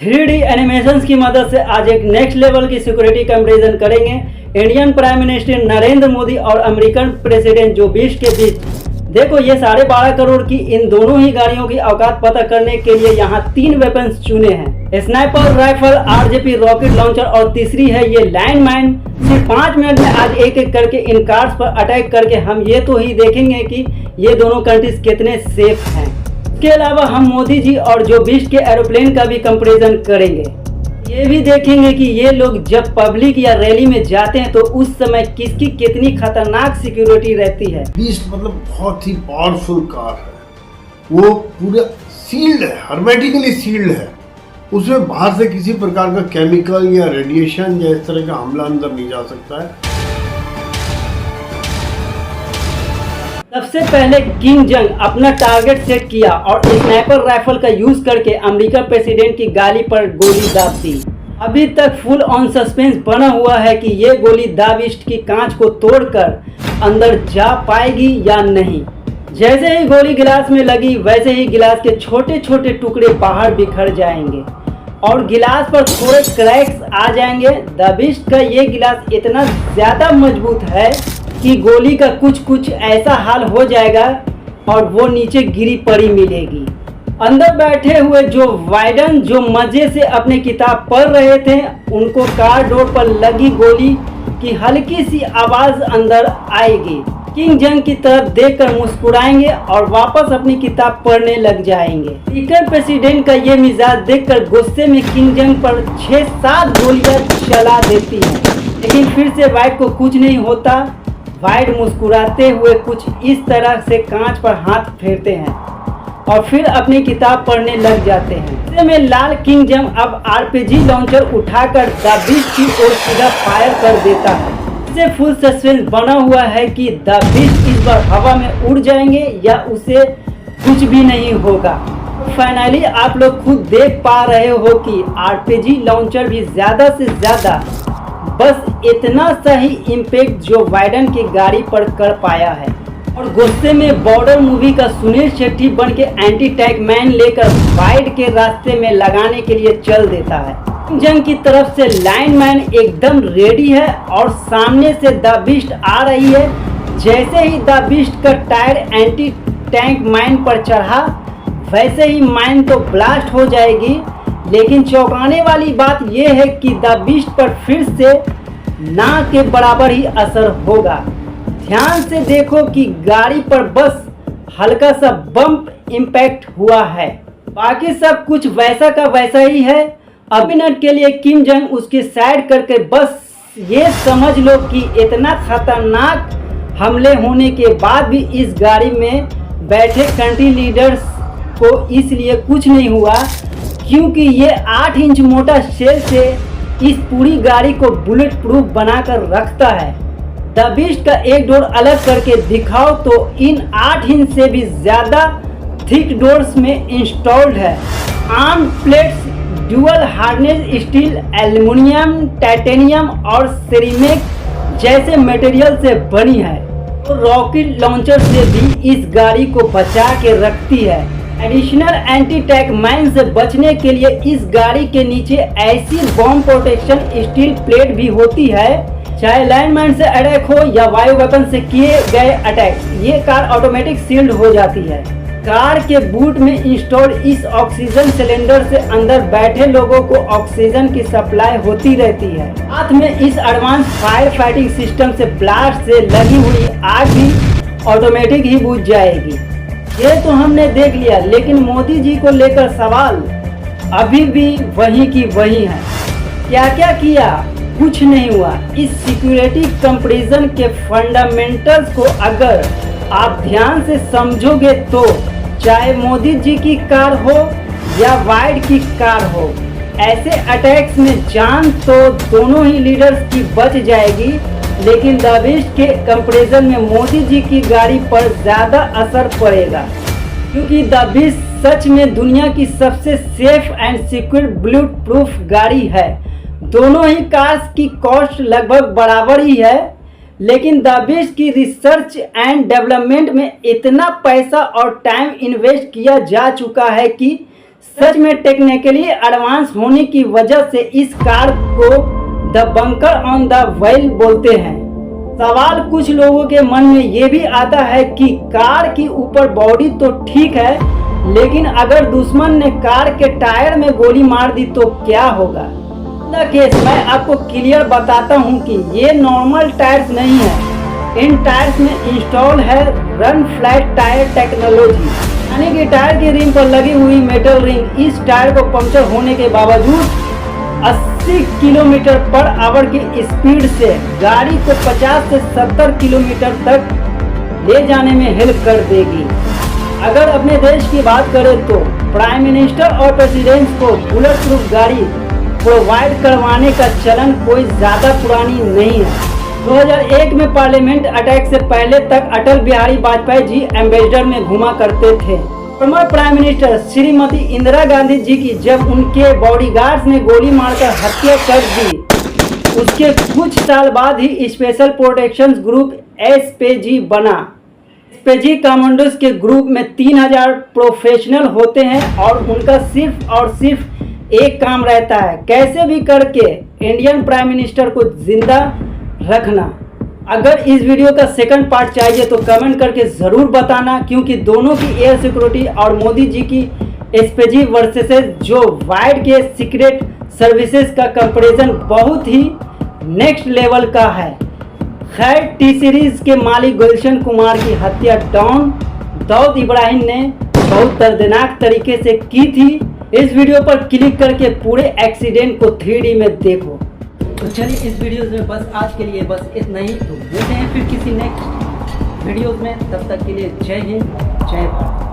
3D animations की मदद से आज एक नेक्स्ट लेवल की सिक्योरिटी कंपैरिजन करेंगे Indian prime minister Narendra Modi और अमेरिकन प्रेसिडेंट जो बीच के बीच। देखो ये 12.5 करोड़ की इन दोनों ही गाड़ियों की औकात पता करने के लिए यहाँ 3 वेपन्स चुने हैं, sniper rifle, RJP rocket launcher और तीसरी है ये लैंड माइन। सिर्फ 5 मिनट में आज एक एक करके इन कार्स पर अटैक करके हम ये तो ही देखेंगे कि ये दोनों कंट्रीज कितने सेफ हैं। इसके अलावा हम मोदी जी और जो बीच के एरोप्लेन का भी कंपैरिजन करेंगे। ये भी देखेंगे कि ये लोग जब पब्लिक या रैली में जाते हैं तो उस समय किसकी कितनी खतरनाक सिक्योरिटी रहती है। बीस्ट मतलब बहुत ही पावरफुल कार है, वो पूरा सील्ड है, हर्मेटिकली सील्ड है। उसमें बाहर से किसी प्रकार का केमिकल या रेडिएशन या इस तरह का हमला अंदर नहीं जा सकता है। सबसे पहले किंग जंग अपना टारगेट सेट किया और स्नाइपर राइफल का यूज करके अमेरिका प्रेसिडेंट की गाड़ी पर गोली दाग दी। अभी तक फुल ऑन सस्पेंस बना हुआ है कि ये गोली दाबिस्ट की कांच को तोड़कर अंदर जा पाएगी या नहीं। जैसे ही गोली गिलास में लगी वैसे ही गिलास के छोटे छोटे टुकड़े बाहर बिखर जाएंगे और गिलास पर थोड़े क्रैक्स आ जाएंगे। दाबिस्ट का ये गिलास इतना ज़्यादा मजबूत है कि गोली का कुछ ऐसा हाल हो जाएगा और वो नीचे गिरी पड़ी मिलेगी। अंदर बैठे हुए जो वाइडन जो मज़े से अपने किताब पढ़ रहे थे उनको कार डोर पर लगी गोली की हल्की सी आवाज़ अंदर आएगी। किंग जंग की तरफ देखकर मुस्कुराएंगे और वापस अपनी किताब पढ़ने लग जाएंगे। अमेरिकन प्रेसिडेंट का ये मिजाज देखकर गुस्से में किंग जंग पर 6-7 गोलियां चला देती है, लेकिन फिर से वाइड को कुछ नहीं होता। वाइड मुस्कुराते हुए कुछ इस तरह से कांच पर हाथ फेरते हैं और फिर अपनी किताब पढ़ने लग जाते हैं। ऐसे में लाल किंग जंग अब आरपीजी लॉन्चर उठाकर द बीस्ट की ओर सीधा फायर कर देता है। इससे फुल सस्पेंस बना हुआ है कि द बीस्ट इस बार हवा में उड़ जाएंगे या उसे कुछ भी नहीं होगा। फाइनली आप लोग खुद देख पा रहे हो कि आरपीजी लॉन्चर भी ज़्यादा से ज़्यादा बस इतना सही इम्पैक्ट जो वाइडन की गाड़ी पर कर पाया है। और गुस्से में बॉर्डर मूवी का सुनील शेट्टी बन के एंटी टैंक मैन लेकर वाइड के रास्ते में लगाने के लिए चल देता है। जंग की तरफ से लाइन मैन एकदम रेडी है और सामने से द बीस्ट आ रही है। जैसे ही द बीस्ट का टायर एंटी टैंक मैन पर चढ़ा वैसे ही मैन तो ब्लास्ट हो जाएगी, लेकिन चौंकाने वाली बात यह है कि द बीस्ट पर फिर से ना के बराबर ही असर होगा। ध्यान से देखो कि गाड़ी पर बस हल्का सा बम्प इम्पैक्ट हुआ है, बाकी सब कुछ वैसा का वैसा ही है। अब मिनट के लिए किम जंग उसकी साइड करके बस ये समझ लो कि इतना खतरनाक हमले होने के बाद भी इस गाड़ी में बैठे कंट्री लीडर्स को इसलिए कुछ नहीं हुआ क्योंकि ये 8 इंच मोटा शेल से इस पूरी गाड़ी को बुलेट प्रूफ बनाकर रखता है। द बीस्ट का एक डोर अलग करके दिखाओ तो इन 8 इंच से भी ज़्यादा थिक डोर्स में इंस्टॉल्ड है। Arm plates dual hardness steel, aluminium, titanium और सेरेमिक जैसे मटेरियल से बनी है। तो रॉकेट लॉन्चर से भी इस गाड़ी को बचा के रखती है। एडिशनल एंटी टैंक माइन से बचने के लिए इस गाड़ी के नीचे ऐसी बॉम्ब प्रोटेक्शन स्टील प्लेट भी होती है, चाहे लैंड माइन से अटैक हो या वायु वेपन से किए गए अटैक, ये कार ऑटोमेटिक सील्ड हो जाती है। कार के बूट में इंस्टॉल इस ऑक्सीजन सिलेंडर से अंदर बैठे लोगों को ऑक्सीजन की सप्लाई होती रहती है। साथ में इस एडवांस फायर फाइटिंग सिस्टम से ब्लास्ट से लगी हुई आग भी ऑटोमेटिक ही बुझ जाएगी। ये तो हमने देख लिया, लेकिन मोदी जी को लेकर सवाल अभी भी वही की वही है। क्या क्या किया, कुछ नहीं हुआ। इस सिक्योरिटी कंपैरिजन के फंडामेंटल्स को अगर आप ध्यान से समझोगे तो चाहे मोदी जी की कार हो या वाइड की कार हो, ऐसे अटैक्स में जान तो दोनों ही लीडर्स की बच जाएगी, लेकिन द बीस्ट के कंपैरिजन में मोदी जी की गाड़ी पर ज़्यादा असर पड़ेगा क्योंकि द बीस्ट सच में दुनिया की सबसे safe and secure bullet proof गाड़ी है। दोनों ही कार्स की कॉस्ट लगभग बराबर ही है, लेकिन द बीस्ट की रिसर्च एंड डेवलपमेंट में इतना पैसा और टाइम इन्वेस्ट किया जा चुका है कि सच में टेक्निकली एडवांस होने की वजह से इस कार को the bunker on the wheel बोलते हैं। सवाल कुछ लोगों के मन में ये भी आता है कि कार की ऊपर बॉडी तो ठीक है, लेकिन अगर दुश्मन ने कार के टायर में गोली मार दी तो क्या होगा। केस मैं आपको क्लियर बताता हूँ कि ये नॉर्मल टायर्स नहीं है। इन टायर्स में इंस्टॉल है रन फ्लैट टायर टेक्नोलॉजी, यानी कि टायर की रिम पर लगी हुई मेटल रिंग इस टायर को पंक्चर होने के बावजूद 80 किलोमीटर पर आवर की स्पीड से गाड़ी को 50 से 70 किलोमीटर तक ले जाने में हेल्प कर देगी। अगर अपने देश की बात करें तो प्राइम मिनिस्टर और प्रेसिडेंट को बुलेट प्रूफ गाड़ी प्रोवाइड करवाने का चलन कोई ज़्यादा पुरानी नहीं है। 2001 में पार्लियामेंट अटैक से पहले तक अटल बिहारी वाजपेयी जी एम्बेसडर में घुमा करते थे। Former prime minister Shrimati Indira Gandhi ji की जब उनके बॉडीगार्ड्स ने गोली मारकर हत्या कर दी, उसके कुछ साल बाद ही स्पेशल प्रोटेक्शन ग्रुप एसपीजी बना। एसपीजी कमांडोज के ग्रुप में 3000 प्रोफेशनल होते हैं और उनका सिर्फ और सिर्फ एक काम रहता है, कैसे भी करके इंडियन प्राइम मिनिस्टर को जिंदा रखना। अगर इस वीडियो का सेकंड पार्ट चाहिए तो कमेंट करके ज़रूर बताना, क्योंकि दोनों की एयर सिक्योरिटी और मोदी जी की एसपीजी वर्सेस जो वाइड के सीक्रेट सर्विसेज का कंपैरिजन बहुत ही नेक्स्ट लेवल का है। खैर, टी सीरीज के मालिक गुलशन कुमार की हत्या डॉन दाऊद इब्राहिम ने बहुत दर्दनाक तरीके से की थी। इस वीडियो पर क्लिक करके पूरे एक्सीडेंट को 3D में देखो। तो चलिए इस वीडियो में बस आज के लिए बस इतना ही। तो मिलते हैं फिर किसी नेक्स्ट वीडियोस में, तब तक के लिए जय हिंद, जय भारत।